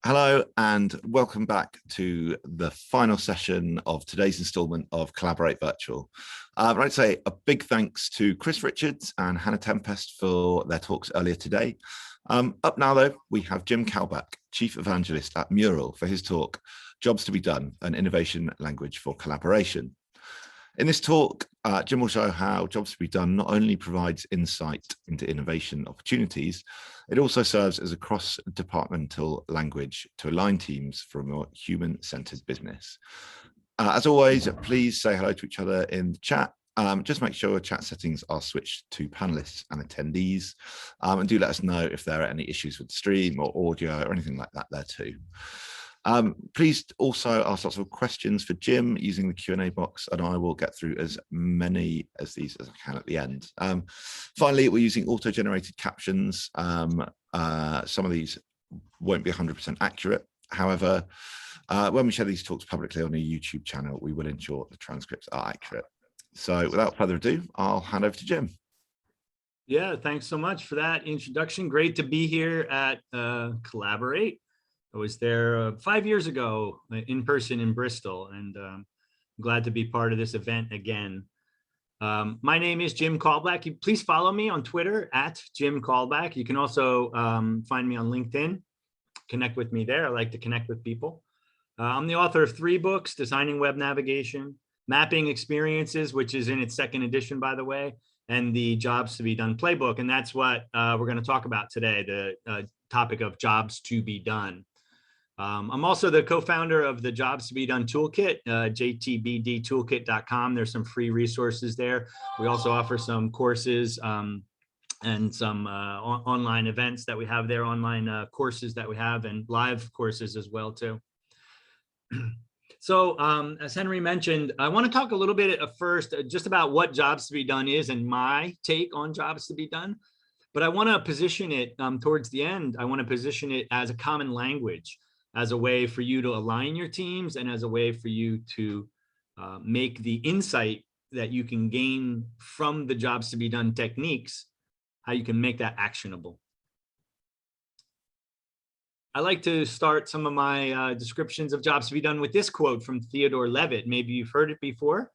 Hello, and welcome back to the final session of today's instalment of Collaborate Virtual. I'd like to say a big thanks to Chris Richards and Hannah Tempest for their talks earlier today. Up now, though, we have Jim Kalbach, Chief Evangelist at MURAL, for his talk, Jobs to be Done, an Innovation Language for Collaboration. In this talk, Jim will show how Jobs to be Done not only provides insight into innovation opportunities, it also serves as a cross-departmental language to align teams for a more human-centered business. As always, please say hello to each other in the chat. Just make sure chat settings are switched to panelists and attendees, and do let us know if there are any issues with the stream or audio or anything like that there too. Please also ask lots of questions for Jim using the Q&A box, and I will get through as many of these as I can at the end. Finally, we're using auto-generated captions. Some of these won't be 100% accurate. However, when we share these talks publicly on a YouTube channel, we will ensure the transcripts are accurate. So without further ado, I'll hand over to Jim. Yeah, thanks so much for that introduction. Great to be here at Collaborate. I was there 5 years ago in person in Bristol, and I'm glad to be part of this event again. My name is Jim Kalbach. Please follow me on Twitter at Jim Kalbach. You can also find me on LinkedIn, connect with me there. I like to connect with people. I'm the author of 3 books, Designing Web Navigation, Mapping Experiences, which is in its 2nd edition, by the way, and the Jobs to be Done playbook. And that's what we're going to talk about today, the topic of jobs to be done. I'm also the co-founder of the Jobs to be Done toolkit, JTBD There's some free resources there. We also offer some courses and some online events that we have there, online courses that we have, and live courses as well too. So as Henry mentioned, I want to talk a little bit at first just about what Jobs to be Done is and my take on Jobs to be Done. But I want to position it towards the end. I want to position it as a common language, as a way for you to align your teams and as a way for you to make the insight that you can gain from the Jobs to be Done techniques, how you can make that actionable. I like to start some of my descriptions of Jobs to be Done with this quote from Theodore Levitt. Maybe you've heard it before.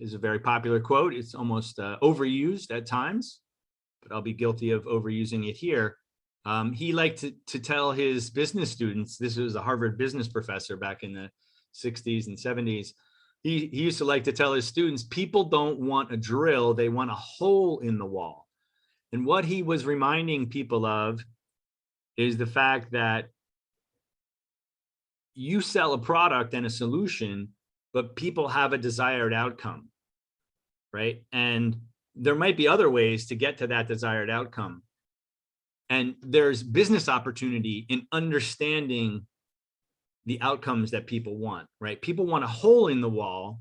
It's a very popular quote. It's almost overused at times, but I'll be guilty of overusing it here. He liked to tell his business students, this was a Harvard business professor back in the 60s and 70s. He used to like to tell his students, people don't want a drill, they want a hole in the wall. And what he was reminding people of is the fact that you sell a product and a solution, but people have a desired outcome, right? And there might be other ways to get to that desired outcome. And there's business opportunity in understanding the outcomes that people want, right? People want a hole in the wall.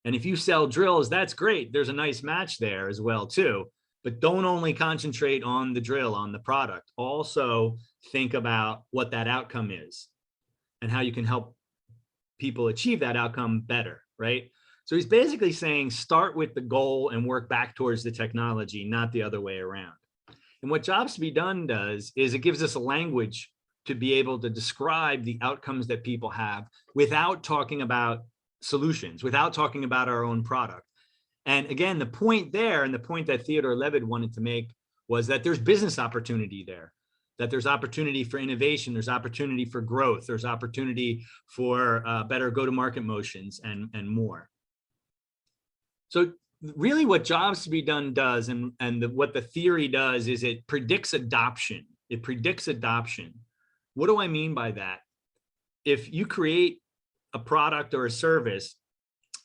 And if you sell drills, that's great. There's a nice match there as well, too. But don't only concentrate on the drill, on the product. Also think about what that outcome is and how you can help people achieve that outcome better, right? So he's basically saying, start with the goal and work back towards the technology, not the other way around. And what Jobs to be Done does is it gives us a language to be able to describe the outcomes that people have without talking about solutions, without talking about our own product. And again, the point there, and the point that Theodore Levitt wanted to make, was that there's business opportunity there, that there's opportunity for innovation, there's opportunity for growth, there's opportunity for better go-to-market motions and more. So really what Jobs to be Done does, and what the theory does, is it predicts adoption. It predicts adoption. What do I mean by that? If you create a product or a service,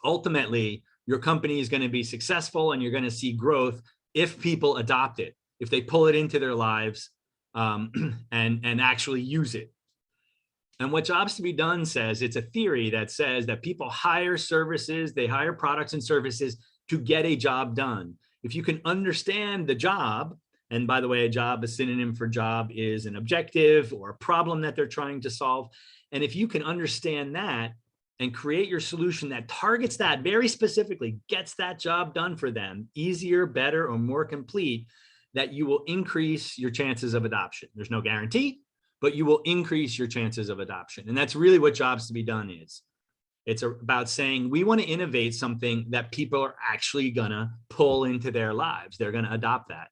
ultimately your company is going to be successful and you're going to see growth if people adopt it, if they pull it into their lives and actually use it. And what Jobs to be Done says, it's a theory that says that people hire services, they hire products and services to get a job done. If you can understand the job, and by the way, a job, a synonym for job is an objective or a problem that they're trying to solve. And if you can understand that and create your solution that targets that very specifically, gets that job done for them, easier, better, or more complete, that you will increase your chances of adoption. There's no guarantee, but you will increase your chances of adoption. And that's really what Jobs to Be Done is. It's about saying we want to innovate something that people are actually gonna pull into their lives. They're gonna adopt that.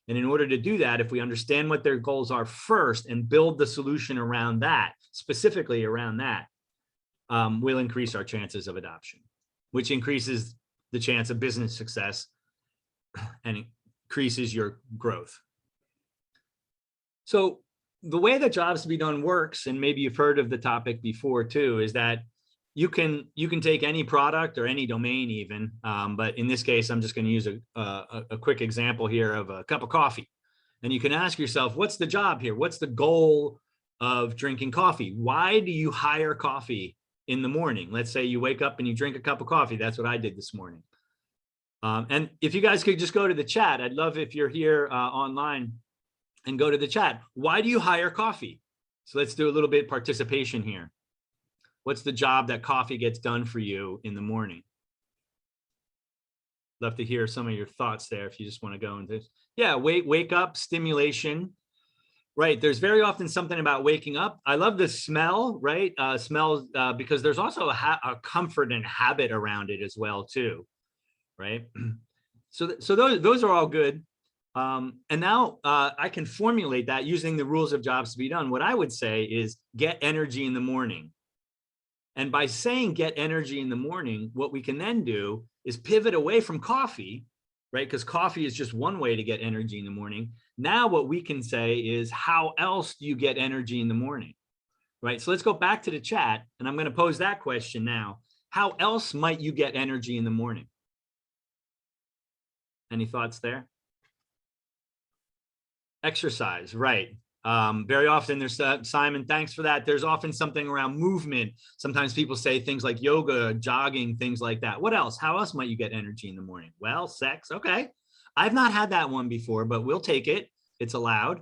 And in order to do that, if we understand what their goals are first and build the solution around that, specifically around that, we'll increase our chances of adoption, which increases the chance of business success and increases your growth. So the way that Jobs to Be Done works, and maybe you've heard of the topic before too, is that you can take any product or any domain even, but in this case, I'm just going to use a quick example here of a cup of coffee. And you can ask yourself, what's the job here? What's the goal of drinking coffee? Why do you hire coffee in the morning? Let's say you wake up and you drink a cup of coffee. That's what I did this morning. And if you guys could just go to the chat, I'd love if you're here online and go to the chat. Why do you hire coffee? So let's do a little bit participation here. What's the job that coffee gets done for you in the morning? Love to hear some of your thoughts there if you just want to go into this. Yeah, wake up, stimulation. Right, there's very often something about waking up. I love the smell, right? Smells, because there's also a comfort and habit around it as well too, right? So those are all good. And now I can formulate that using the rules of Jobs to Be Done. What I would say is get energy in the morning. And by saying get energy in the morning, what we can then do is pivot away from coffee, right? Because coffee is just one way to get energy in the morning. Now what we can say is how else do you get energy in the morning, right? So let's go back to the chat, and I'm going to pose that question now. How else might you get energy in the morning? Any thoughts there? Exercise, right. Very often there's Simon, thanks for that. There's often something around movement. Sometimes people say things like yoga, jogging, things like that. What else? How else might you get energy in the morning? Well, sex. Okay. I've not had that one before, but we'll take it. It's allowed.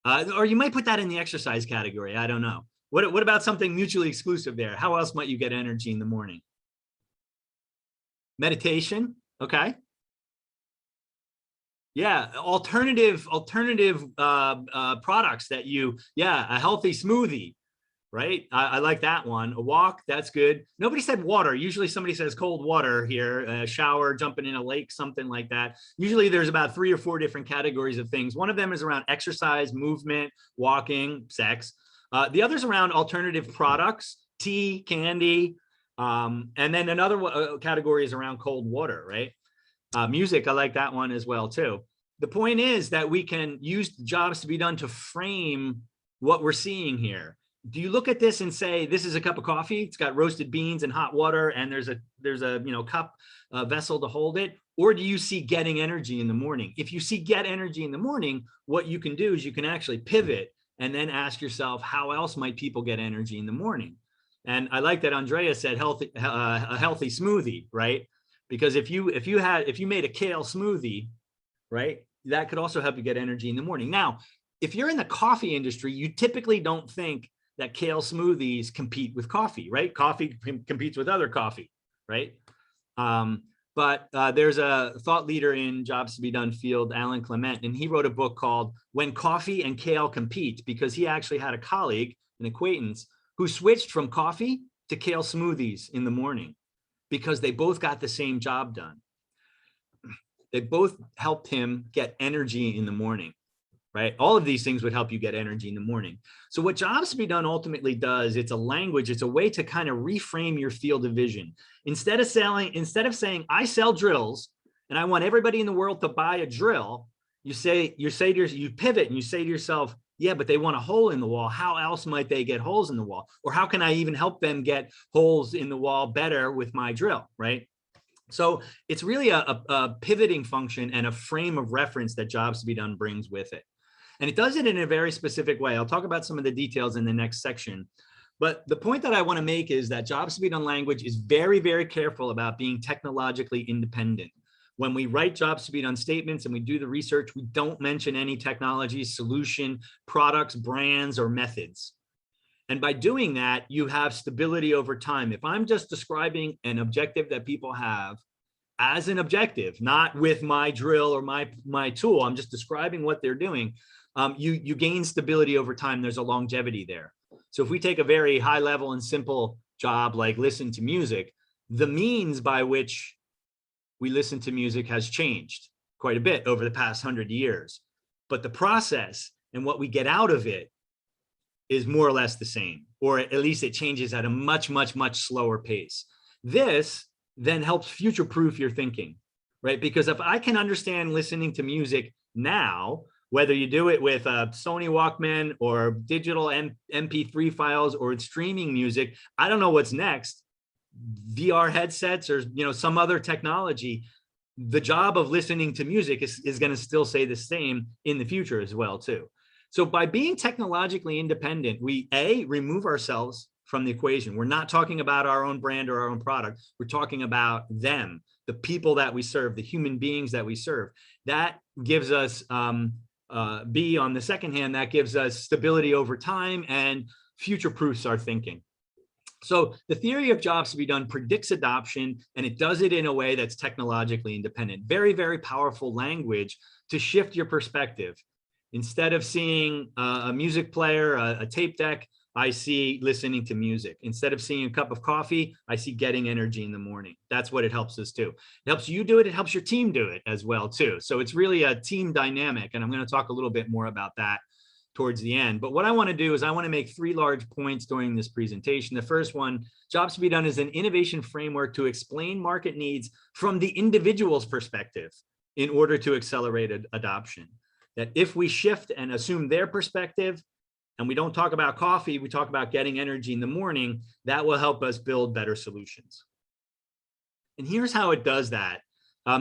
Or you might put that in the exercise category. I don't know. What about something mutually exclusive there? How else might you get energy in the morning? Meditation. Okay. Yeah, alternative products that a healthy smoothie, right? I like that one. A walk, that's good. Nobody said water. Usually somebody says cold water here, a shower, jumping in a lake, something like that. Usually there's about 3 or 4 different categories of things. One of them is around exercise, movement, walking, sex. The other's around alternative products, tea, candy. And then another category is around cold water, right? Music, I like that one as well too. The point is that we can use Jobs to Be Done to frame what we're seeing here. Do you look at this and say, this is a cup of coffee, it's got roasted beans and hot water, and there's a cup vessel to hold it? Or do you see getting energy in the morning? If you see get energy in the morning, what you can do is you can actually pivot and then ask yourself, how else might people get energy in the morning? And I like that Andrea said a healthy smoothie, right? Because if you made a kale smoothie, right, that could also help you get energy in the morning. Now, if you're in the coffee industry, you typically don't think that kale smoothies compete with coffee, right? Coffee competes with other coffee, right? But there's a thought leader in Jobs to Be Done field, Alan Clement, and he wrote a book called When Coffee and Kale Compete, because he actually had a colleague, an acquaintance, who switched from coffee to kale smoothies in the morning because they both got the same job done. They both helped him get energy in the morning, right? All of these things would help you get energy in the morning. So what Jobs to Be Done ultimately does, it's a language, it's a way to kind of reframe your field of vision. Instead of saying, I sell drills and I want everybody in the world to buy a drill, you pivot and you say to yourself, yeah, but they want a hole in the wall. How else might they get holes in the wall? Or how can I even help them get holes in the wall better with my drill, right? So it's really a pivoting function and a frame of reference that Jobs to Be Done brings with it. And it does it in a very specific way. I'll talk about some of the details in the next section. But the point that I want to make is that Jobs to Be Done language is very, very careful about being technologically independent. When we write Jobs to Be Done statements and we do the research, we don't mention any technology, solution, products, brands, or methods. And by doing that, you have stability over time. If I'm just describing an objective that people have, as an objective, not with my drill or my tool. I'm just describing what they're doing. You gain stability over time. There's a longevity there. So if we take a very high level and simple job like listen to music, the means by which we listen to music has changed quite a bit over the past 100 years. But the process and what we get out of it is more or less the same, or at least it changes at a much, much, much slower pace. This then helps future-proof your thinking, right? Because if I can understand listening to music now, whether you do it with a Sony Walkman or digital MP3 files or streaming music, I don't know what's next, VR headsets or some other technology, the job of listening to music is going to still stay the same in the future as well too. So by being technologically independent, we remove ourselves from the equation. We're not talking about our own brand or our own product. We're talking about them, the people that we serve, the human beings that we serve. That gives us, B, on the second hand, that gives us stability over time and future-proofs our thinking. So the theory of jobs to be done predicts adoption, and it does it in a way that's technologically independent. Very, very powerful language to shift your perspective. Instead of seeing a music player, a tape deck, I see listening to music. Instead of seeing a cup of coffee, I see getting energy in the morning. That's what it helps us do. It helps you do it. It helps your team do it as well too. So it's really a team dynamic, and I'm going to talk a little bit more about that towards the end. But what I want to do is I want to make 3 large points during this presentation. The first one, jobs to be done, is an innovation framework to explain market needs from the individual's perspective in order to accelerate adoption. That if we shift and assume their perspective, and we don't talk about coffee, we talk about getting energy in the morning, that will help us build better solutions. And here's how it does that.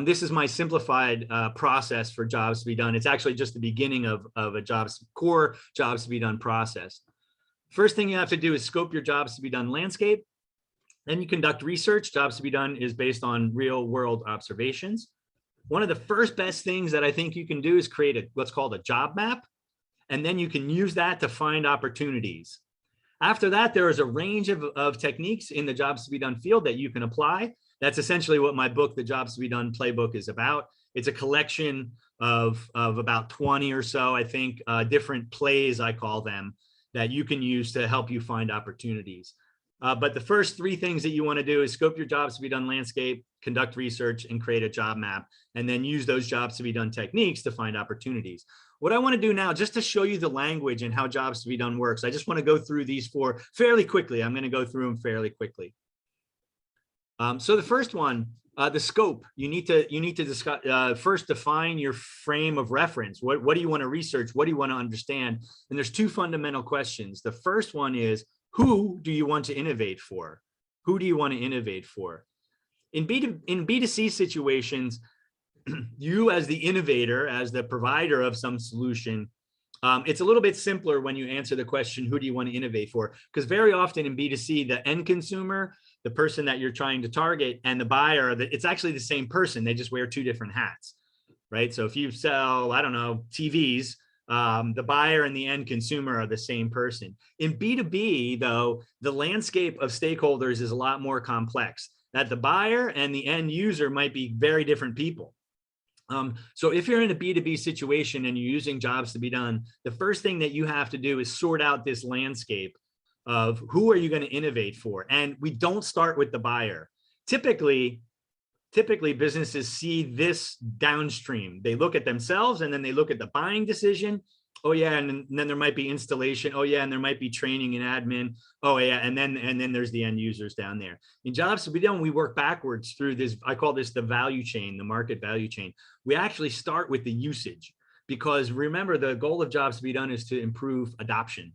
This is my simplified process for jobs to be done. It's actually just the beginning of a core jobs to be done process. First thing you have to do is scope your jobs to be done landscape. Then you conduct research. Jobs to be done is based on real world observations. One of the first best things that I think you can do is create what's called a job map. And then you can use that to find opportunities. After that, there is a range of techniques in the jobs to be done field that you can apply. That's essentially what my book, The Jobs to Be Done Playbook, is about. It's a collection of about 20 or so, I think, different plays, I call them, that you can use to help you find opportunities. But the first 3 things that you want to do is scope your jobs to be done landscape, conduct research, and create a job map, and then use those jobs to be done techniques to find opportunities. What I want to do now, just to show you the language and how jobs to be done works, I just want to go through these 4 fairly quickly. I'm going to go through them fairly quickly. So the first one, the scope. You need to discuss, first define your frame of reference. What do you want to research? What do you want to understand? And there's 2 fundamental questions. The first one is, who do you want to innovate for? Who do you want to innovate for? In B2C situations, you as the innovator, as the provider of some solution, it's a little bit simpler when you answer the question, who do you want to innovate for? Because very often in B2C, the end consumer, the person that you're trying to target, and the buyer, it's actually the same person. They just wear 2 different hats, right? So if you sell, I don't know, TVs, the buyer and the end consumer are the same person. In B2B, though, the landscape of stakeholders is a lot more complex. That the buyer and the end user might be very different people. So if you're in a B2B situation and you're using jobs to be done, the first thing that you have to do is sort out this landscape of who are you going to innovate for? And we don't start with the buyer. Typically businesses see this downstream. They look at themselves and then they look at the buying decision. Oh yeah, and then there might be installation. Oh yeah, and there might be training and admin. Oh yeah, and then there's the end users down there. In jobs to be done, we work backwards through this. I call this the value chain, the market value chain. We actually start with the usage, because remember, the goal of jobs to be done is to improve adoption,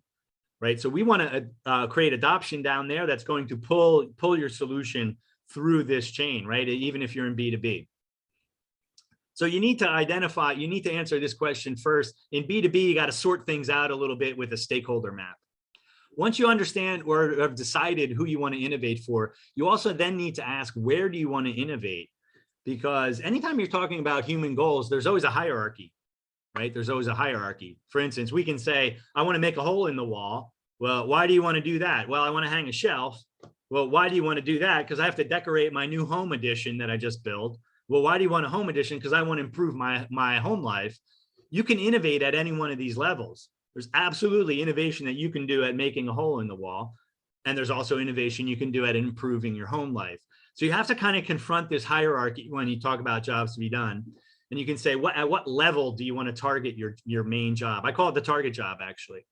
right? So we want to create adoption down there that's going to pull your solution through this chain, right? Even if you're in B2B. So you need to identify, you need to answer this question first. In B2B, you got to sort things out a little bit with a stakeholder map. Once you understand or have decided who you want to innovate for, you also then need to ask, where do you want to innovate? Because anytime you're talking about human goals, there's always a hierarchy, right? There's always a hierarchy. For instance, we can say, I want to make a hole in the wall. Well, why do you want to do that? Well, I want to hang a shelf. Well, why do you want to do that? Because I have to decorate my new home addition that I just built. Well, why do you want a home edition? Because I want to improve my home life. You can innovate at any one of these levels. There's absolutely innovation that you can do at making a hole in the wall. And there's also innovation you can do at improving your home life. So you have to kind of confront this hierarchy when you talk about jobs to be done. And you can say, at what level do you want to target your main job? I call it the target job, actually.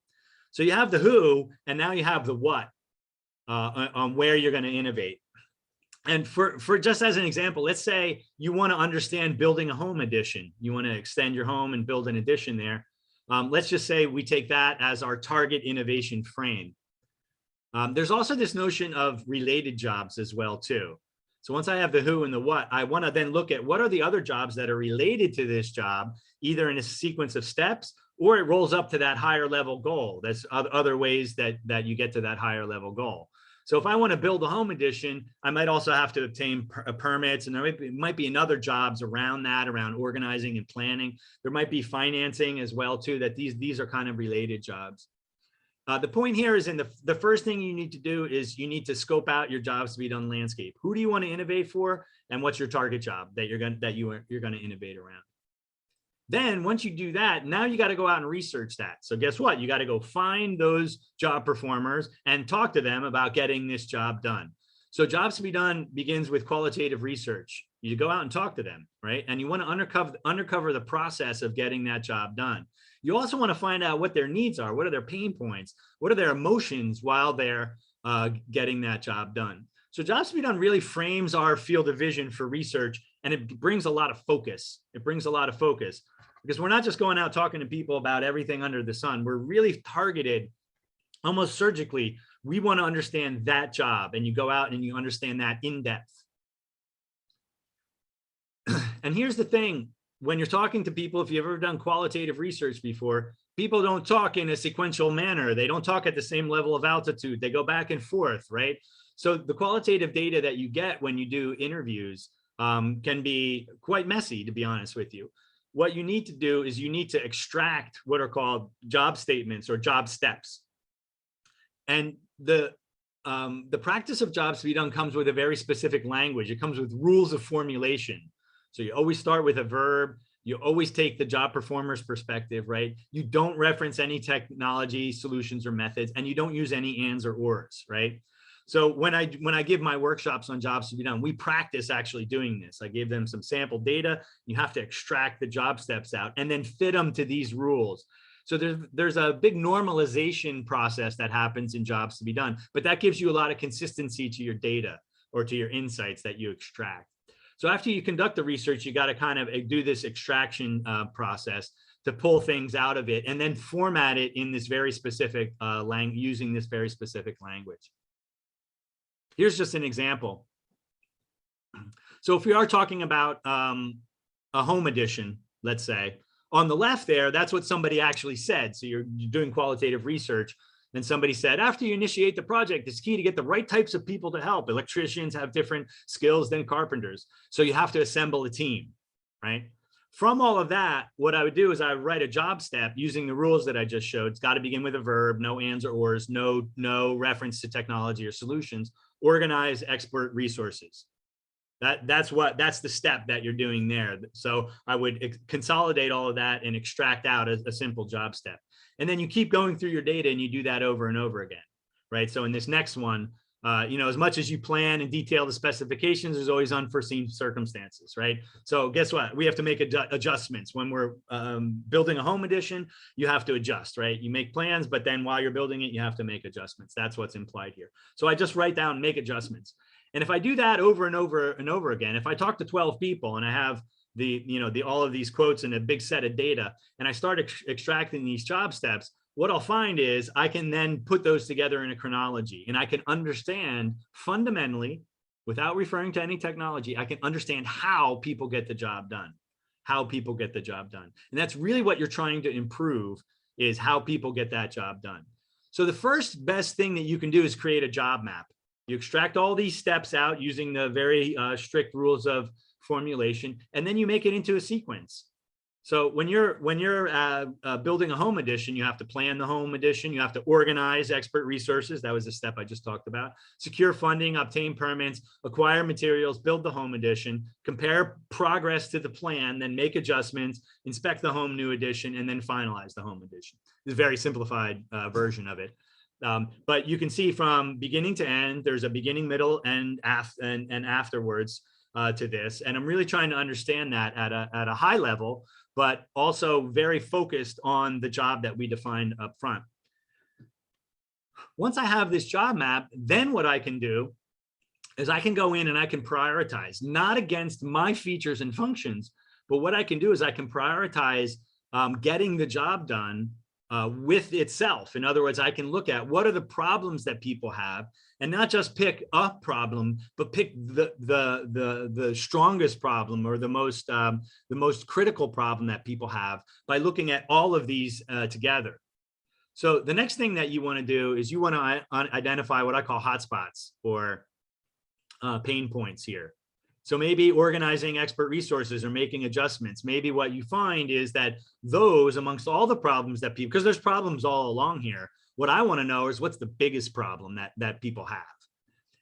So you have the who, and now you have the what on where you're going to innovate. And for just as an example, let's say you want to understand building a home addition. You want to extend your home and build an addition there. Let's just say we take that as our target innovation frame. There's also this notion of related jobs as well, too. So once I have the who and the what, I want to then look at what are the other jobs that are related to this job, either in a sequence of steps or it rolls up to that higher level goal. That's other ways that you get to that higher level goal. So if I want to build a home addition, I might also have to obtain permits, and there might be another jobs around that, around organizing and planning. There might be financing as well, too, that these are kind of related jobs. The point here is the first thing you need to do is you need to scope out your jobs to be done landscape. Who do you want to innovate for, and what's your target job that you're going to innovate around? Then once you do that, now you got to go out and research that. So guess what? You got to go find those job performers and talk to them about getting this job done. So jobs to be done begins with qualitative research. You go out and talk to them, right? And you want to uncover the process of getting that job done. You also want to find out what their needs are. What are their pain points? What are their emotions while they're getting that job done? So jobs to be done really frames our field of vision for research, and it brings a lot of focus. It brings a lot of focus because we're not just going out talking to people about everything under the sun. We're really targeted almost surgically. We want to understand that job, and you go out and you understand that in depth. And here's the thing. When you're talking to people, if you've ever done qualitative research before, people don't talk in a sequential manner. They don't talk at the same level of altitude. They go back and forth, right? So the qualitative data that you get when you do interviews can be quite messy, to be honest with you. What you need to do is you need to extract what are called job statements or job steps. And the practice of jobs to be done comes with a very specific language. It comes with rules of formulation. So you always start with a verb. You always take the job performer's perspective, right? You don't reference any technology, solutions, or methods, and you don't use any ands or ors, right? So when I give my workshops on jobs to be done, we practice actually doing this. I gave them some sample data. You have to extract the job steps out and then fit them to these rules. So there's a big normalization process that happens in jobs to be done, but that gives you a lot of consistency to your data or to your insights that you extract. So after you conduct the research, you got to kind of do this extraction process to pull things out of it and then format it in this very specific using this very specific language. Here's just an example. So if we are talking about a home edition, let's say, on the left there, that's what somebody actually said. So you're doing qualitative research. And somebody said, after you initiate the project, it's key to get the right types of people to help. Electricians have different skills than carpenters. So you have to assemble a team, right? From all of that, what I would do is I would write a job step using the rules that I just showed. It's got to begin with a verb, no ands or ors, no reference to technology or solutions. Organize expert resources. That's the step that you're doing there. So I would consolidate all of that and extract out a simple job step. And then you keep going through your data and you do that over and over again, right? So in this next one, as much as you plan and detail the specifications, there's always unforeseen circumstances, right? So guess what? We have to make adjustments. When we're building a home edition, you have to adjust, right? You make plans, but then while you're building it, you have to make adjustments. That's what's implied here. So I just write down, make adjustments. And if I do that over and over and over again, if I talk to 12 people and I have all of these quotes and a big set of data, and I start extracting these job steps, what I'll find is I can then put those together in a chronology, and I can understand fundamentally, without referring to any technology, I can understand how people get the job done, And that's really what you're trying to improve, is how people get that job done. So the first best thing that you can do is create a job map. You extract all these steps out using the very strict rules of formulation, and then you make it into a sequence. So when you're building a home edition, you have to plan the home edition. You have to organize expert resources. That was the step I just talked about. Secure funding, obtain permits, acquire materials, build the home edition, compare progress to the plan, then make adjustments, inspect the home new edition, and then finalize the home edition. This is a very simplified version of it. But you can see from beginning to end, there's a beginning, middle, and afterwards to this. And I'm really trying to understand that at a high level, but also very focused on the job that we defined up front. Once I have this job map, then what I can do is I can go in and I can prioritize, not against my features and functions, but what I can do is I can prioritize getting the job done with itself. In other words, I can look at what are the problems that people have, and not just pick a problem, but pick the strongest problem, or the most critical problem that people have, by looking at all of these together. So the next thing that you want to do is you want to identify what I call hotspots, or pain points here. So maybe organizing expert resources or making adjustments. Maybe what you find is that those, amongst all the problems that people, because there's problems all along here, what I want to know is what's the biggest problem that people have.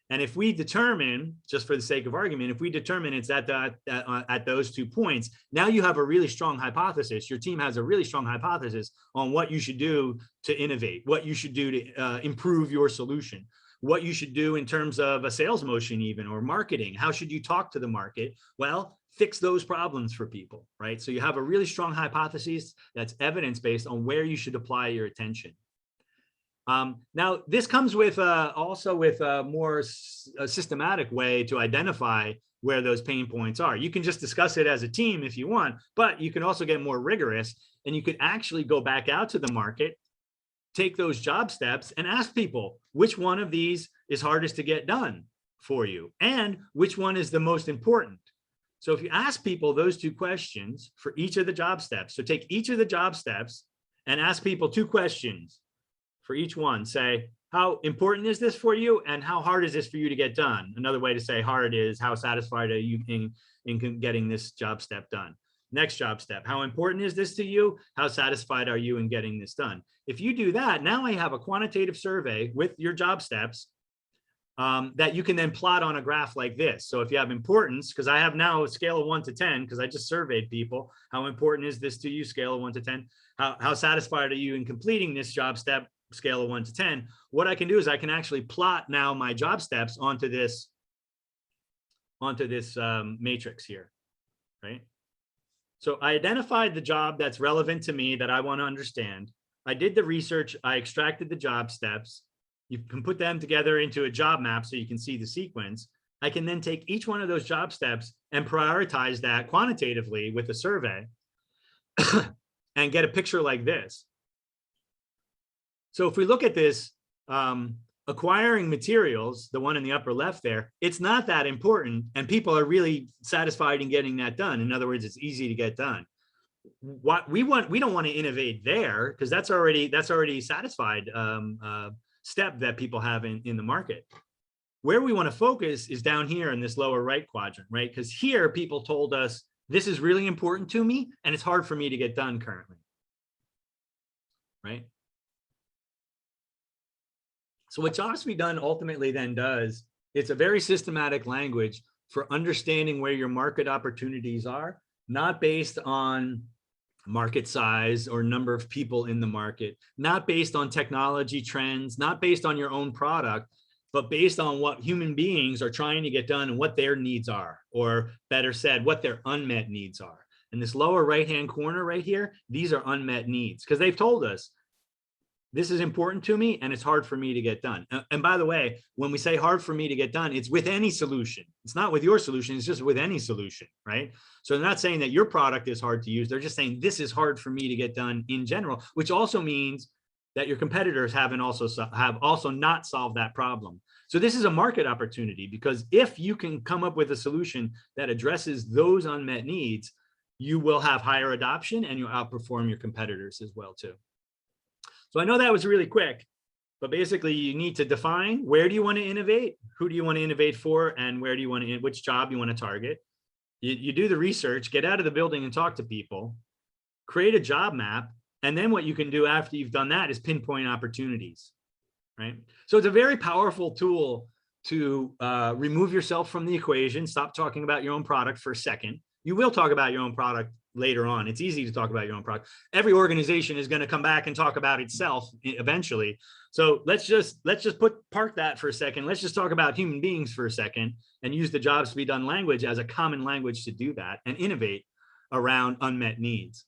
And if we determine, just for the sake of argument, if we determine it's at those 2 points, now you have a really strong hypothesis. Your team has a really strong hypothesis on what you should do to innovate, what you should do to improve your solution, what you should do in terms of a sales motion even, or marketing. How should you talk to the market? Well, fix those problems for people, right? So you have a really strong hypothesis that's evidence-based on where you should apply your attention. Now, this comes with also with a more systematic way to identify where those pain points are. You can just discuss it as a team if you want, but you can also get more rigorous, and you could actually go back out to the market, take those job steps, and ask people which one of these is hardest to get done for you, and which one is the most important. So if you ask people those 2 questions for each of the job steps, so take each of the job steps and ask people 2 questions for each one. Say, how important is this for you, and how hard is this for you to get done? Another way to say hard is, how satisfied are you in getting this job step done? Next job step, how important is this to you? How satisfied are you in getting this done? If you do that, now I have a quantitative survey with your job steps that you can then plot on a graph like this. So if you have importance, because I have now a scale of 1 to 10, because I just surveyed people, how important is this to you? Scale of 1 to 10. How satisfied are you in completing this job step? Scale of 1 to 10. What I can do is I can actually plot now my job steps onto this matrix here, right? So I identified the job that's relevant to me that I want to understand. I did the research. I extracted the job steps. You can put them together into a job map so you can see the sequence. I can then take each one of those job steps and prioritize that quantitatively with a survey and get a picture like this. So if we look at this, acquiring materials, the one in the upper left there, it's not that important, and people are really satisfied in getting that done. In other words, it's easy to get done. What we don't want to innovate there, because that's already satisfied step that people have in the market. Where we want to focus is down here in this lower right quadrant, right? Because here people told us this is really important to me, and it's hard for me to get done currently, right? So what JTBD ultimately then does, it's a very systematic language for understanding where your market opportunities are, not based on market size or number of people in the market, not based on technology trends, not based on your own product, but based on what human beings are trying to get done and what their needs are, or better said, what their unmet needs are. In this lower right-hand corner right here, these are unmet needs, because they've told us, this is important to me and it's hard for me to get done. And by the way, when we say hard for me to get done, it's with any solution. It's not with your solution, it's just with any solution, right? So they're not saying that your product is hard to use. They're just saying this is hard for me to get done in general, which also means that your competitors have also not solved that problem. So this is a market opportunity, because if you can come up with a solution that addresses those unmet needs, you will have higher adoption and you'll outperform your competitors as well too. So I know that was really quick, but basically you need to define, where do you want to innovate? Who do you want to innovate for? And where do you want to, which job you want to target? You do the research, get out of the building and talk to people. create a job map. And then what you can do after you've done that is pinpoint opportunities, right? So it's a very powerful tool to remove yourself from the equation. Stop talking about your own product for a second. You will talk about your own product later on. It's easy to talk about your own product. Every organization is going to come back and talk about itself eventually. So let's just park that for a second. Let's just talk about human beings for a second and use the jobs to be done language as a common language to do that and innovate around unmet needs.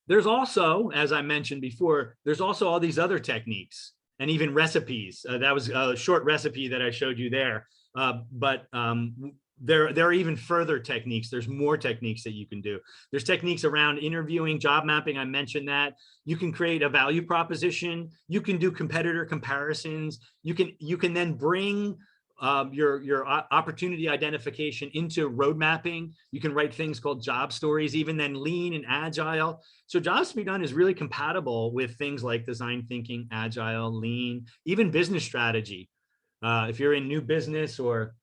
There's also, as I mentioned before, there's also all these other techniques and even recipes. That was a short recipe that I showed you there. But there are even further techniques. There's more techniques that you can do. There's techniques around interviewing, job mapping. I mentioned that. You can create a value proposition. You can do competitor comparisons. You can then bring your opportunity identification into road mapping. You can write things called job stories, even then lean and agile. So jobs to be done is really compatible with things like design thinking, agile, lean, even business strategy. If you're in new business or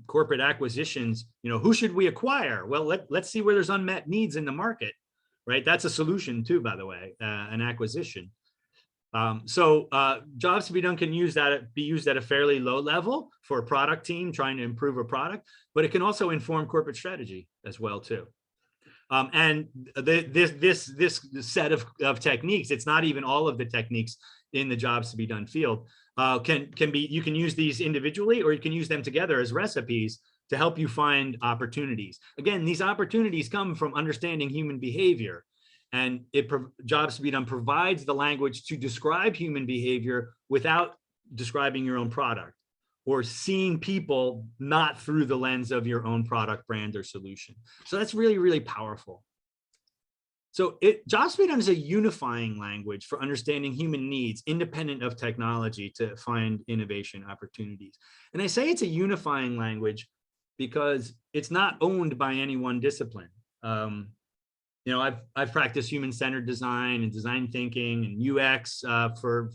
corporate acquisitions, who should we acquire? Well, let's see where there's unmet needs in the market, right? That's a solution too, by the way, an acquisition. So jobs to be done can be used at a fairly low level for a product team trying to improve a product, but it can also inform corporate strategy as well too. And this set of techniques, it's not even all of the techniques in the jobs to be done field, you can use these individually or you can use them together as recipes to help you find opportunities. Again, these opportunities come from understanding human behavior. And jobs to be done provides the language to describe human behavior without describing your own product or seeing people not through the lens of your own product, brand, or solution. So that's really, really powerful. So jobs to be done is a unifying language for understanding human needs, independent of technology, to find innovation opportunities. And I say it's a unifying language because it's not owned by any one discipline. I've practiced human-centered design and design thinking and UX for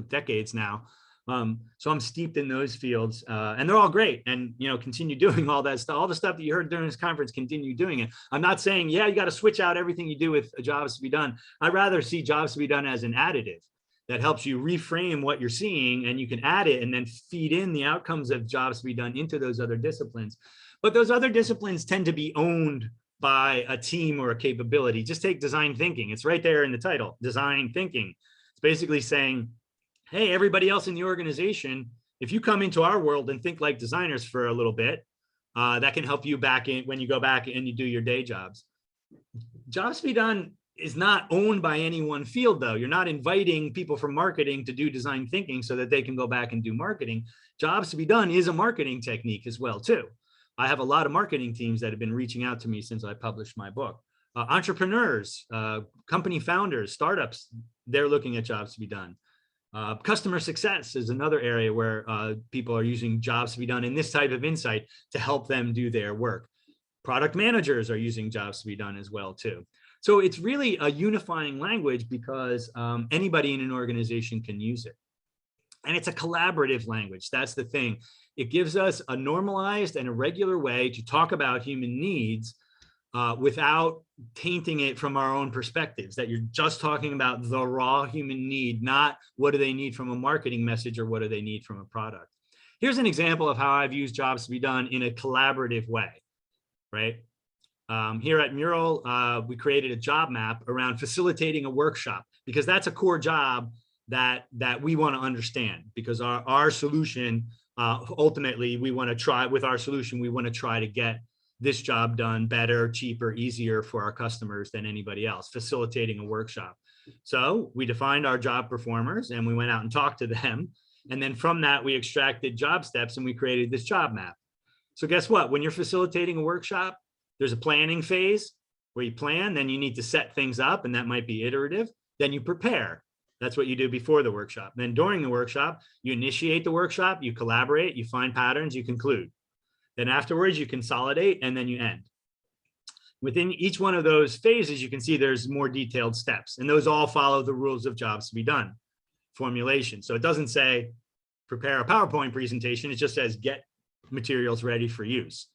decades now. So I'm steeped in those fields, and they're all great. And continue doing all that stuff, all the stuff that you heard during this conference. Continue doing it. I'm not saying you got to switch out everything you do with jobs to be done. I'd rather see jobs to be done as an additive that helps you reframe what you're seeing, and you can add it and then feed in the outcomes of jobs to be done into those other disciplines. But those other disciplines tend to be owned by a team or a capability. Just take design thinking. It's right there in the title, design thinking. It's basically saying, hey, everybody else in the organization, if you come into our world and think like designers for a little bit, that can help you back in when you go back and you do your day jobs. Jobs to be done is not owned by any one field, though. You're not inviting people from marketing to do design thinking so that they can go back and do marketing. Jobs to be done is a marketing technique as well, too. I have a lot of marketing teams that have been reaching out to me since I published my book. Entrepreneurs, company founders, startups, they're looking at jobs to be done. Customer success is another area where people are using jobs to be done in this type of insight to help them do their work. Product managers are using jobs to be done as well, too. So it's really a unifying language because anybody in an organization can use it. And it's a collaborative language. That's the thing. It gives us a normalized and a regular way to talk about human needs without tainting it from our own perspectives, that you're just talking about the raw human need, not what do they need from a marketing message or what do they need from a product. Here's an example of how I've used jobs to be done in a collaborative way, right? Here at MURAL, we created a job map around facilitating a workshop because that's a core job that we want to understand, because our solution, ultimately, we want to try with our solution, we want to try to get this job done better, cheaper, easier for our customers than anybody else, facilitating a workshop. So we defined our job performers and we went out and talked to them. And then from that, we extracted job steps and we created this job map. So guess what? When you're facilitating a workshop, there's a planning phase where you plan, then you need to set things up, and that might be iterative. Then you prepare. That's what you do before the workshop. Then during the workshop, you initiate the workshop, you collaborate, you find patterns, you conclude. Then afterwards, you consolidate, and then you end. Within each one of those phases, you can see there's more detailed steps, and those all follow the rules of jobs to be done formulation. So it doesn't say prepare a PowerPoint presentation. It just says get materials ready for use.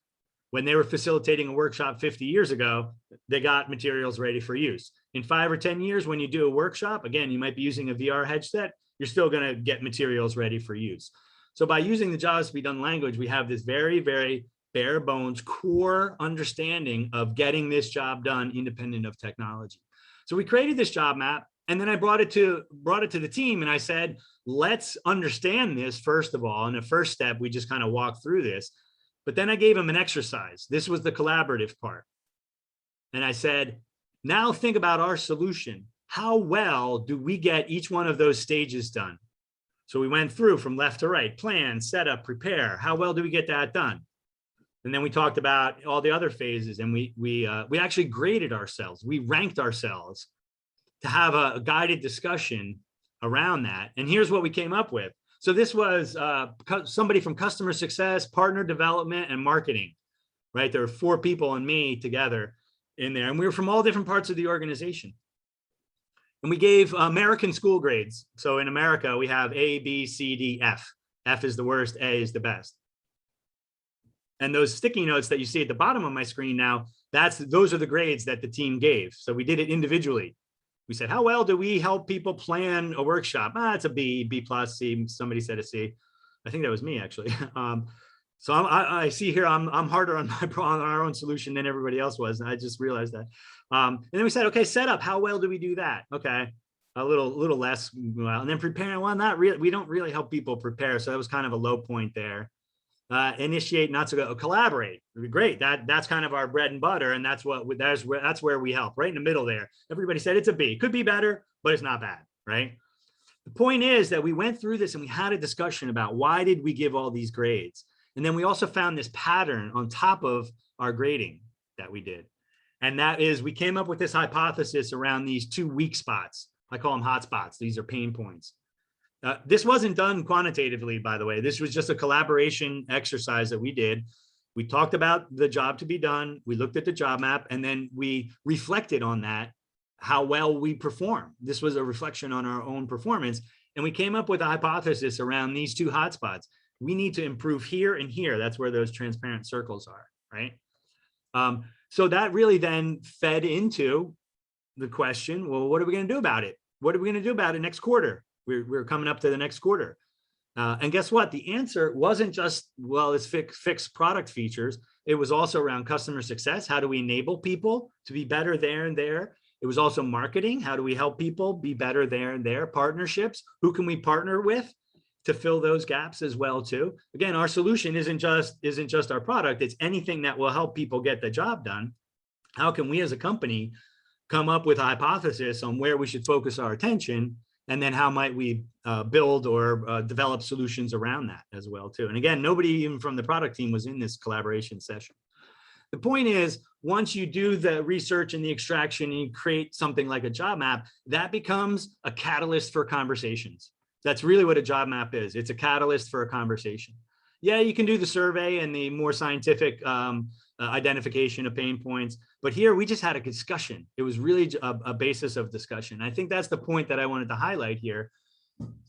When they were facilitating a workshop 50 years ago, they got materials ready for use. In 5 or 10 years, when you do a workshop, again, you might be using a VR headset, you're still going to get materials ready for use. So by using the jobs to be done language, we have this very, very bare bones core understanding of getting this job done independent of technology. So we created this job map, and then I brought it to the team, and I said, let's understand this first of all. And the first step, we just kind of walked through this. But then I gave them an exercise. This was the collaborative part. And I said, now think about our solution. How well do we get each one of those stages done? So we went through from left to right: plan, setup, prepare. How well do we get that done? And then we talked about all the other phases, and we actually graded ourselves. We ranked ourselves to have a guided discussion around that. And here's what we came up with. So this was somebody from customer success, partner development, and marketing, right? There were 4 people and me together in there, and we were from all different parts of the organization. And we gave American school grades. So in America, we have A, B, C, D, F. F is the worst, A is the best. And those sticky notes that you see at the bottom of my screen now, those are the grades that the team gave. So we did it individually. We said, how well do we help people plan a workshop? It's a B, B plus, C. Somebody said a C. I think that was me, actually. So I see here I'm harder on our own solution than everybody else was. And I just realized that. And then we said, okay, setup. How well do we do that? Okay, a little less well. And then preparing. Well, not really. We don't really help people prepare. So that was kind of a low point there. Initiate, not so good. Collaborate. Great. That's kind of our bread and butter, and that's where we help. Right in the middle there. Everybody said it's a B. Could be better, but it's not bad, right? The point is that we went through this and we had a discussion about why did we give all these grades, and then we also found this pattern on top of our grading that we did, and that is we came up with this hypothesis around these 2 weak spots. I call them hot spots. These are pain points. This wasn't done quantitatively, by the way. This was just a collaboration exercise that we did. We talked about the job to be done. We looked at the job map, and then we reflected on that, how well we perform. This was a reflection on our own performance. And we came up with a hypothesis around these 2 hotspots. We need to improve here and here. That's where those transparent circles are, right? So that really then fed into the question, well, what are we going to do about it? What are we going to do about it next quarter? We're coming up to the next quarter. And guess what? The answer wasn't just, well, it's fix product features. It was also around customer success. How do we enable people to be better there and there? It was also marketing. How do we help people be better there and there? Partnerships. Who can we partner with to fill those gaps as well too? Again, our solution isn't just our product. It's anything that will help people get the job done. How can we as a company come up with a hypothesis on where we should focus our attention? And then how might we build or develop solutions around that as well too? And again, nobody even from the product team was in this collaboration session. The point is, once you do the research and the extraction and you create something like a job map, that becomes a catalyst for conversations. That's really what a job map is. It's a catalyst for a conversation. Yeah, you can do the survey and the more scientific identification of pain points, but here we just had a discussion. It was really a basis of discussion. I think that's the point that I wanted to highlight here,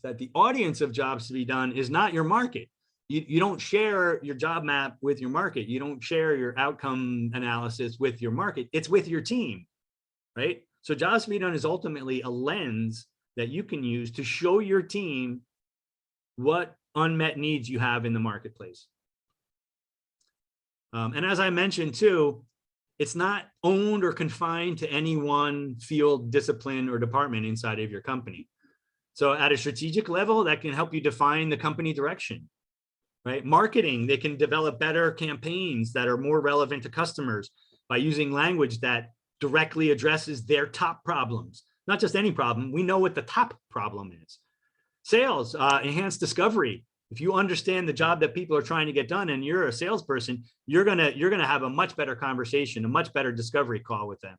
that the audience of jobs to be done is not your market. You don't share your job map with your market. You don't share your outcome analysis with your market. It's with your team, right? So jobs to be done is ultimately a lens that you can use to show your team what unmet needs you have in the marketplace. And as I mentioned too, it's not owned or confined to any one field, discipline, or department inside of your company. So at a strategic level, that can help you define the company direction, right? Marketing, they can develop better campaigns that are more relevant to customers by using language that directly addresses their top problems, not just any problem. We know what the top problem is. Sales, enhanced discovery. If you understand the job that people are trying to get done and you're a salesperson, you're gonna have a much better conversation, a much better discovery call with them.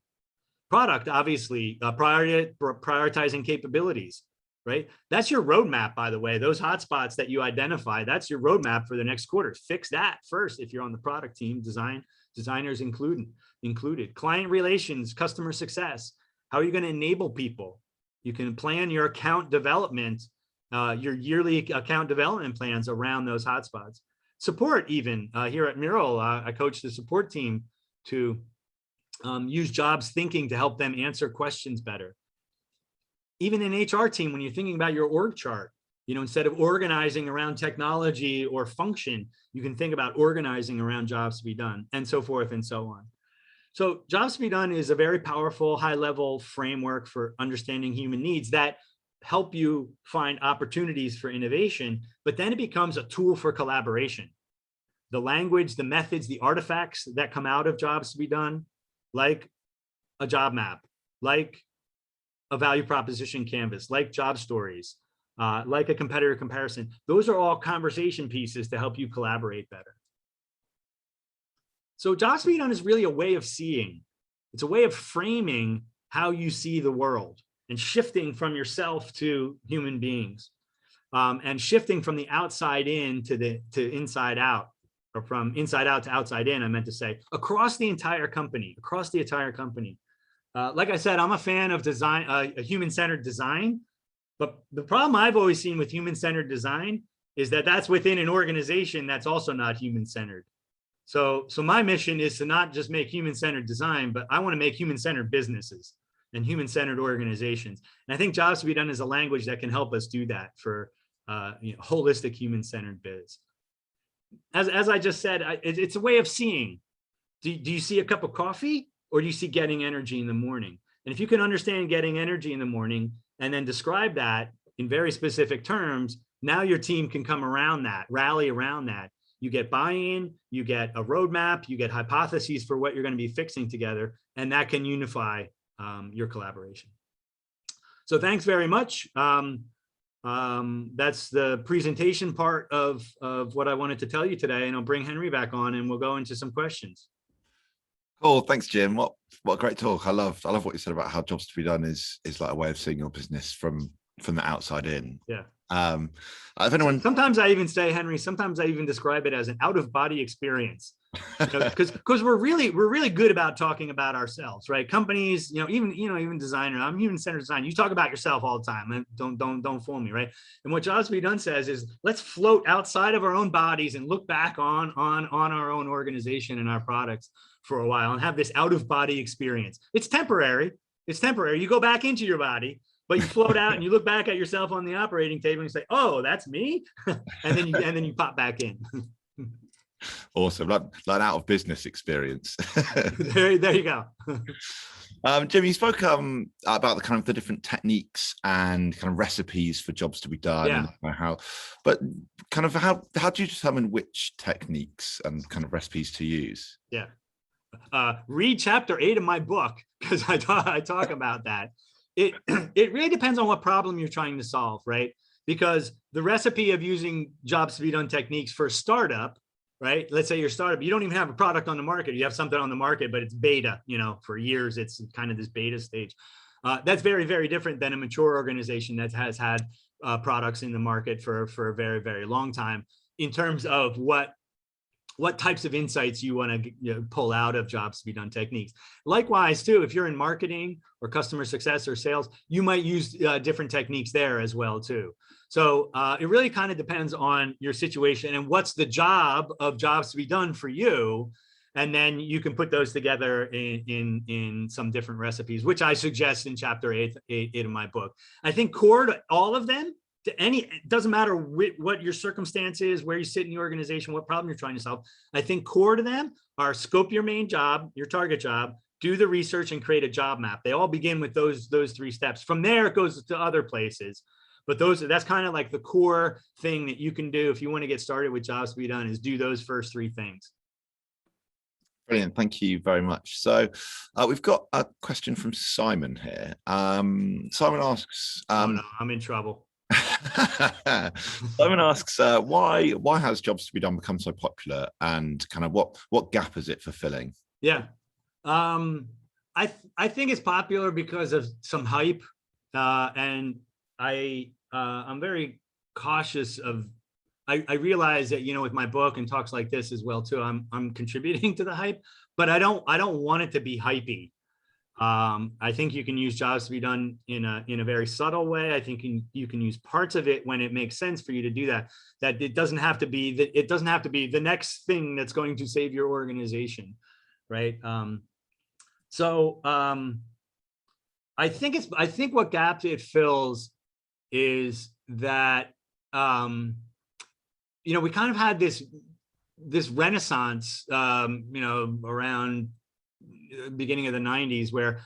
Product, obviously, prioritizing capabilities, right? That's your roadmap, by the way. Those hotspots that you identify, that's your roadmap for the next quarter. Fix that first if you're on the product team, designers included. Client relations, customer success. How are you gonna enable people? You can plan your account development, your yearly account development plans around those hotspots. support even here at MURAL. I coach the support team to use jobs thinking to help them answer questions better. Even in HR team, when you're thinking about your org chart, instead of organizing around technology or function, you can think about organizing around jobs to be done, and so forth and so on. So jobs to be done is a very powerful high-level framework for understanding human needs that help you find opportunities for innovation, but then it becomes a tool for collaboration. The language, the methods, the artifacts that come out of jobs to be done, like a job map, like a value proposition canvas, like job stories, like a competitor comparison. Those are all conversation pieces to help you collaborate better. So jobs to be done is really a way of seeing. It's a way of framing how you see the world and shifting from yourself to human beings, and shifting from the outside in to inside out, or from inside out to outside in, I meant to say, across the entire company, Like I said, I'm a fan of design, a human-centered design, but the problem I've always seen with human-centered design is that that's within an organization that's also not human-centered. So my mission is to not just make human-centered design, but I want to make human-centered businesses and human-centered organizations. And I think jobs to be done is a language that can help us do that for holistic human-centered biz. As I just said, it's a way of seeing. Do you see a cup of coffee, or do you see getting energy in the morning? And if you can understand getting energy in the morning and then describe that in very specific terms, now your team can come around that, rally around that. You get buy-in, you get a roadmap, you get hypotheses for what you're going to be fixing together, and that can unify your collaboration. So thanks very much. That's the presentation part of what I wanted to tell you today, and I'll bring Henry back on and we'll go into some questions. Cool, thanks, Jim. What a great talk. I love what you said about how jobs to be done is like a way of seeing your business from the outside in. Yeah. If anyone, sometimes I even say, Henry, sometimes I even describe it as an out-of-body experience, because we're really good about talking about ourselves, right? Companies, even designer. I'm human-centered design. You talk about yourself all the time, and don't fool me, right? And what jobs to be done says is, let's float outside of our own bodies and look back on our own organization and our products for a while and have this out-of-body experience. It's temporary. You go back into your body, but you float out and you look back at yourself on the operating table and you say, "Oh, that's me," and then you pop back in. Awesome, like out of business experience. there you go. Jim, you spoke about the kind of the different techniques and kind of recipes for jobs to be done. Yeah. And how do you determine which techniques and kind of recipes to use? Yeah. Read chapter 8 of my book, because I talk about that. It really depends on what problem you're trying to solve, right? Because the recipe of using jobs to be done techniques for a startup, right? Let's say you're a startup, you don't even have a product on the market. You have something on the market, but it's beta, for years, it's kind of this beta stage. That's very, very different than a mature organization that has had products in the market for a very, very long time, in terms of what types of insights you want to pull out of jobs to be done techniques. Likewise, too, if you're in marketing or customer success or sales, you might use different techniques there as well, too. So it really kind of depends on your situation and what's the job of jobs to be done for you. And then you can put those together in some different recipes, which I suggest in chapter 8 of my book. I think core to all of them, it doesn't matter what your circumstance is, where you sit in the organization, what problem you're trying to solve. I think core to them are scope your main job, your target job, do the research, and create a job map. They all begin with those 3 steps. From there, it goes to other places. But that's kind of like the core thing that you can do if you want to get started with jobs to be done, is do those first 3 things. Brilliant, thank you very much. So we've got a question from Simon here. Simon asks, oh no, I'm in trouble. Simon asks, why has jobs to be done become so popular, and kind of what gap is it fulfilling? Yeah, I think it's popular because of some hype, and I'm very cautious of. I realize that with my book and talks like this as well too, I'm contributing to the hype, but I don't want it to be hypey. I think you can use jobs to be done in a very subtle way. I think you can use parts of it when it makes sense for you to do that. That it doesn't have to be the next thing that's going to save your organization, right? I think what gap it fills is that we kind of had this renaissance around the beginning of the 90s where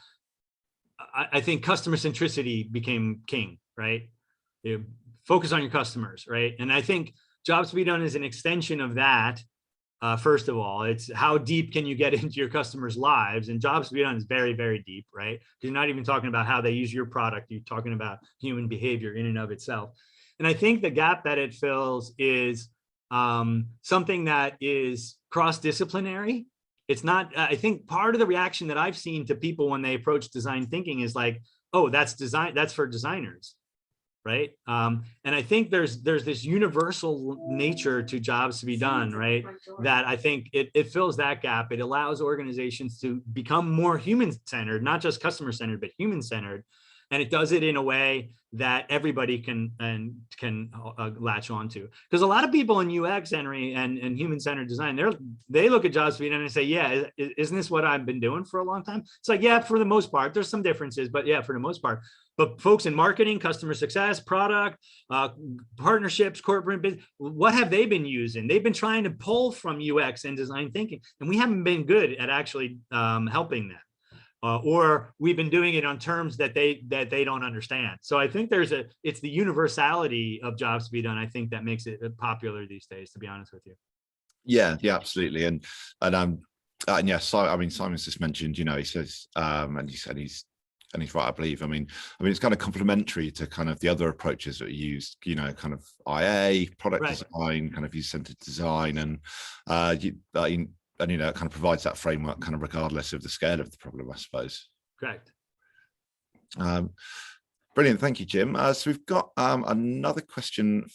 I think customer centricity became king, right? Focus on your customers, right? And I think jobs to be done is an extension of that. First of all, it's how deep can you get into your customers' lives, and jobs to be done is very, very deep, right? Because you're not even talking about how they use your product. You're talking about human behavior in and of itself. And I think the gap that it fills is something that is cross-disciplinary. It's not, I think part of the reaction that I've seen to people when they approach design thinking is like, oh, that's for designers, right? And I think there's this universal nature to jobs to be done, right? That I think it fills that gap. It allows organizations to become more human-centered, not just customer-centered, but human-centered. And it does it in a way that everybody can latch onto. Because a lot of people in UX, Henry, and human-centered design, they look at jobs to be done and say, yeah, isn't this what I've been doing for a long time? It's like, yeah, for the most part, there's some differences, but yeah, for the most part. But folks in marketing, customer success, product, partnerships, corporate business, what have they been using? They've been trying to pull from UX and design thinking, and we haven't been good at actually helping them. Or we've been doing it on terms that they don't understand. So I think it's the universality of jobs to be done, I think, that makes it popular these days, to be honest with you. Yeah, absolutely. And yeah, so I mean, Simon's just mentioned, he says, and he said he's right, I believe. I mean, it's kind of complementary to kind of the other approaches that are used, kind of IA, product design, kind of user-centered design, and it kind of provides that framework kind of regardless of the scale of the problem, I suppose. Correct. Brilliant. Thank you, Jim. So we've got another question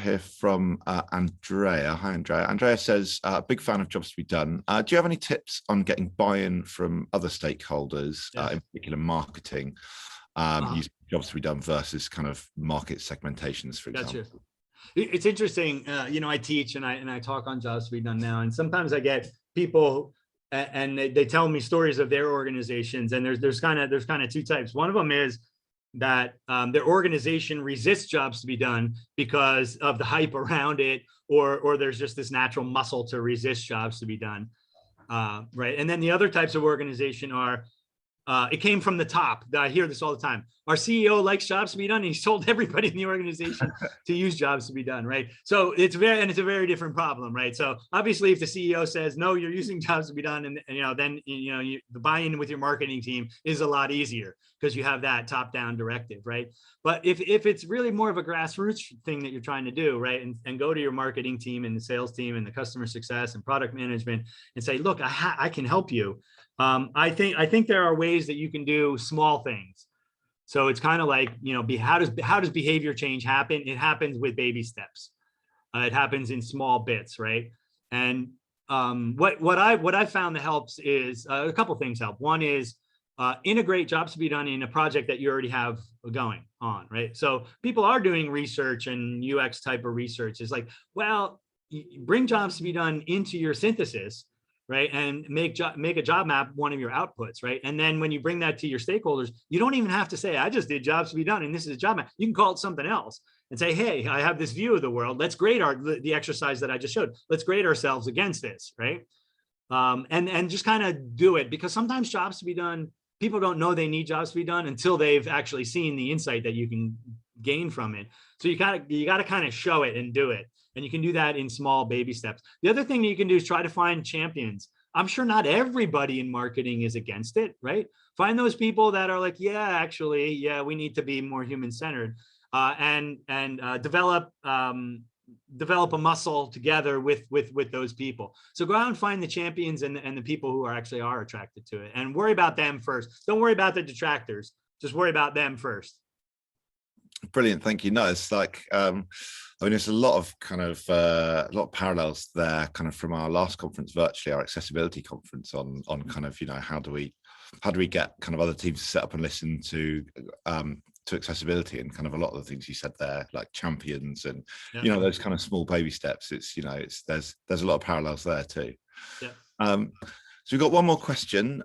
here from Andrea. Hi, Andrea. Andrea says, big fan of jobs to be done. Do you have any tips on getting buy-in from other stakeholders, in particular marketing, using jobs to be done versus kind of market segmentations, for example? Gotcha. It's interesting. I teach and I talk on jobs to be done now, and sometimes I get people and they tell me stories of their organizations, and there's kind of two types. One of them is that their organization resists jobs to be done because of the hype around it, or there's just this natural muscle to resist jobs to be done, right? And then the other types of organization are it came from the top. I hear this all the time. Our CEO likes jobs to be done, and he's told everybody in the organization to use jobs to be done, right? So it's a very different problem, right? So obviously, if the CEO says no, you're using jobs to be done, and then the buy-in with your marketing team is a lot easier because you have that top-down directive, right? But if it's really more of a grassroots thing that you're trying to do, right, and go to your marketing team and the sales team and the customer success and product management and say, look, I can help you. I think there are ways that you can do small things. So it's kind of like, how does behavior change happen? It happens with baby steps. It happens in small bits, right? And what I found that helps is a couple things help. One is integrate jobs to be done in a project that you already have going on, right? So people are doing research and UX type of research. It's like, well, bring jobs to be done into your synthesis, right? And make a job map one of your outputs, right? And then when you bring that to your stakeholders, you don't even have to say, I just did jobs to be done and this is a job map. You can call it something else and say, hey, I have this view of the world. Let's grade the exercise that I just showed. Let's grade ourselves against this, right? And just kind of do it, because sometimes jobs to be done, people don't know they need jobs to be done until they've actually seen the insight that you can gain from it. So you got to kind of show it and do it. And you can do that in small baby steps. The other thing that you can do is try to find champions. I'm sure not everybody in marketing is against it, right? Find those people that are like, yeah, actually, yeah, we need to be more human-centered, and develop a muscle together with those people. So go out and find the champions and the people who are attracted to it, and worry about them first. Don't worry about the detractors. Just worry about them first. Brilliant, thank you. No, it's like there's a lot of parallels there, kind of from our last conference virtually, our accessibility conference on kind of how do we how do we get kind of other teams to set up and listen to accessibility, and kind of a lot of the things you said there, like champions and you know, those kind of small baby steps. It's, you know, it's there's a lot of parallels there too. So we've got one more question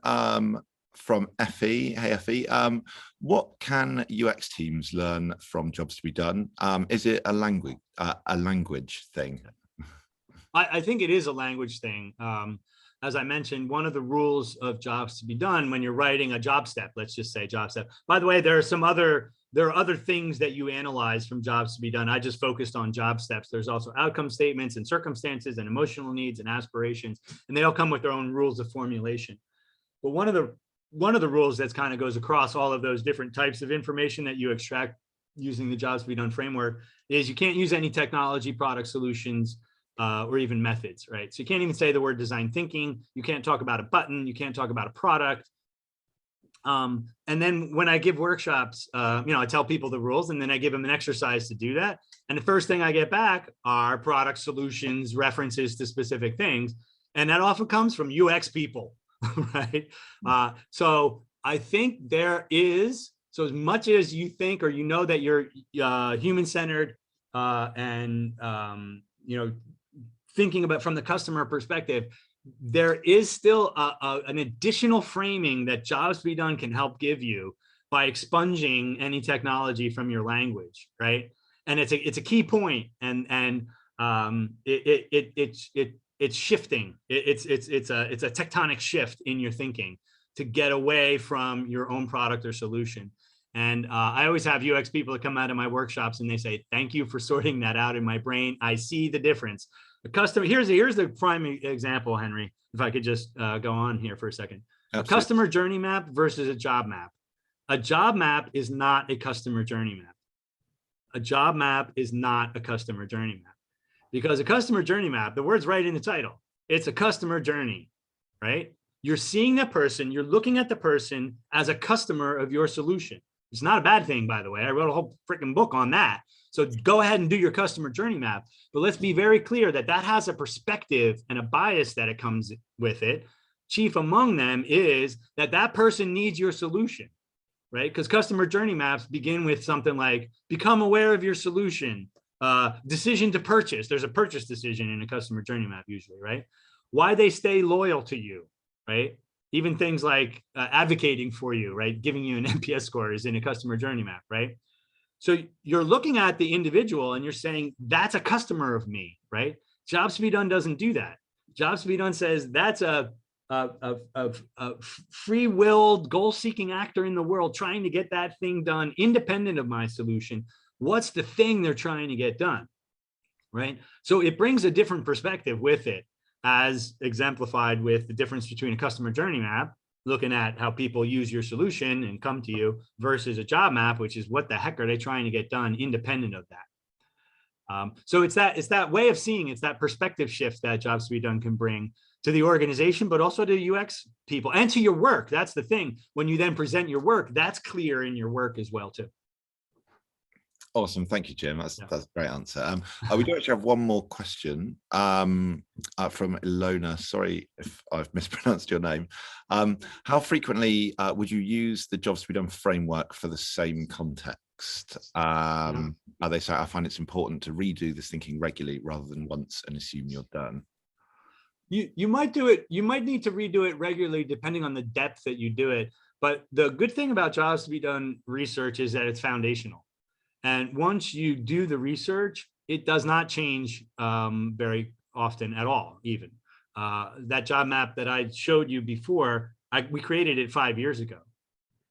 from Effie. Hey Effie, what can UX teams learn from Jobs to Be Done? Is it a language thing? I think it is a language thing. As I mentioned, one of the rules of Jobs to Be Done when you're writing a job step, let's just say job step. By the way, there are other things that you analyze from Jobs to Be Done. I just focused on job steps. There's also outcome statements and circumstances and emotional needs and aspirations, and they all come with their own rules of formulation. But one of the rules that's kind of goes across all of those different types of information that you extract using the Jobs to Be Done framework is you can't use any technology, product solutions, or even methods, right? So you can't even say the word design thinking. You can't talk about a button. You can't talk about a product. And then when I give workshops, I tell people the rules, and then I give them an exercise to do that. And the first thing I get back are product solutions, references to specific things. And that often comes from UX people, right? So I think there is, so as much as you think, or you know that you're human-centered and, thinking about from the customer perspective, there is still an additional framing that Jobs to Be Done can help give you by expunging any technology from your language, right? And it's a key point, and it's shifting. It's a tectonic shift in your thinking to get away from your own product or solution. And I always have UX people that come out of my workshops and they say, "Thank you for sorting that out in my brain. I see the difference." The customer, here's the prime example, Henry, if I could just go on here for a second. Absolutely. A customer journey map versus a job map. A job map is not a customer journey map. A job map is not a customer journey map, because a customer journey map, the word's right in the title, it's a customer journey, right? You're seeing that person, you're looking at the person as a customer of your solution. It's not a bad thing, by the way. I wrote a whole freaking book on that. So go ahead and do your customer journey map. But let's be very clear that that has a perspective and a bias that it comes with it. Chief among them is that that person needs your solution, right? Because customer journey maps begin with something like, become aware of your solution, decision to purchase. There's a purchase decision in a customer journey map usually, right? Why they stay loyal to you, right? Even things like advocating for you, right? Giving you an NPS score is in a customer journey map, right? So you're looking at the individual and you're saying, that's a customer of me, right? Jobs to Be Done doesn't do that. Jobs to Be Done says that's a free-willed, goal-seeking actor in the world trying to get that thing done independent of my solution. What's the thing they're trying to get done, right? So it brings a different perspective with it, as exemplified with the difference between a customer journey map, looking at how people use your solution and come to you, versus a job map, which is what the heck are they trying to get done independent of that. So it's that way of seeing, it's that perspective shift that Jobs to Be Done can bring to the organization, but also to UX people and to your work. That's the thing. When you then present your work, that's clear in your work as well too. Awesome. Thank you, Jim. That's a great answer. We do actually have one more question from Ilona. Sorry if I've mispronounced your name. How frequently would you use the Jobs to Be Done framework for the same context? They say, I find it's important to redo this thinking regularly rather than once and assume you're done. You might do it. You might need to redo it regularly depending on the depth that you do it. But the good thing about Jobs to Be Done research is that it's foundational. And once you do the research, it does not change very often at all, even. That job map that I showed you before, we created it 5 years ago.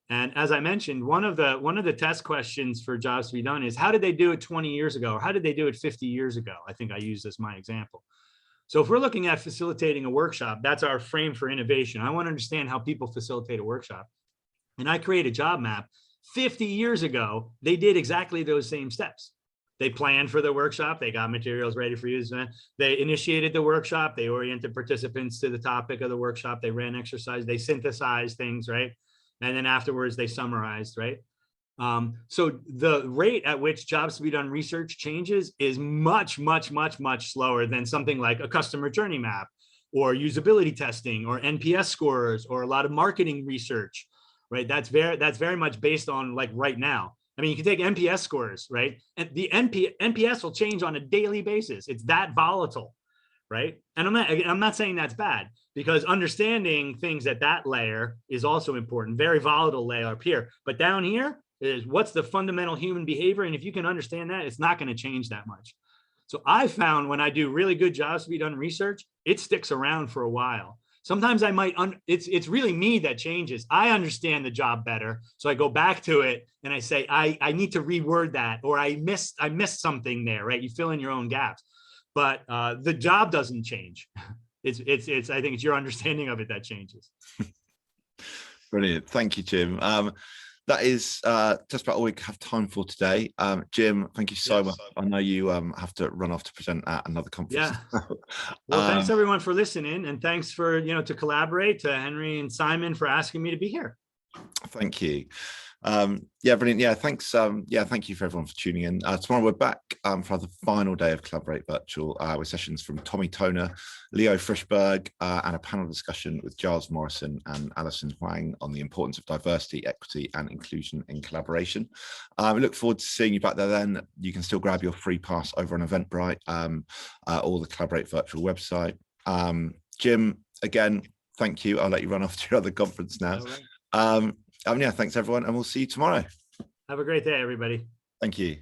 And as I mentioned, one of the test questions for Jobs to Be Done is, how did they do it 20 years ago? Or how did they do it 50 years ago? I think I used as my example. So if we're looking at facilitating a workshop, that's our frame for innovation. I want to understand how people facilitate a workshop. And I create a job map. 50 years ago, they did exactly those same steps. They planned for the workshop. They got materials ready for use. They initiated the workshop. They oriented participants to the topic of the workshop. They ran exercise. They synthesized things, right? And then afterwards, they summarized, right? So the rate at which Jobs to Be Done research changes is much, much, much, much slower than something like a customer journey map or usability testing, or NPS scores, or a lot of marketing research, right? That's very much based on like right now. I mean, you can take NPS scores, right? And the NPS will change on a daily basis. It's that volatile, right? And I'm not saying that's bad, because understanding things at that layer is also important. Very volatile layer up here, but down here is what's the fundamental human behavior, and if you can understand that, it's not going to change that much. So I found when I do really good jobs to be done research, it sticks around for a while. Sometimes I might, it's really me that changes. I understand the job better. So I go back to it and I say, I need to reword that, or I missed something there, right? You fill in your own gaps, but the job doesn't change. I think it's your understanding of it that changes. Brilliant. Thank you, Jim. That is just about all we have time for today. Jim, thank you so much. I know you have to run off to present at another conference. Yeah. Well, thanks everyone for listening, and thanks for, to collaborate, to Henry and Simon for asking me to be here. Thank you. Yeah, brilliant. Yeah, thanks. Yeah, thank you for everyone for tuning in. Tomorrow we're back for the final day of Collaborate Virtual with sessions from Tommy Toner, Leo Frischberg, and a panel discussion with Giles Morrison and Alison Huang on the importance of diversity, equity, and inclusion in collaboration. We look forward to seeing you back there then. You can still grab your free pass over on Eventbrite or the Collaborate Virtual website. Jim, again, thank you. I'll let you run off to your other conference now. All right. Yeah, thanks everyone, and we'll see you tomorrow. Have a great day, everybody. Thank you.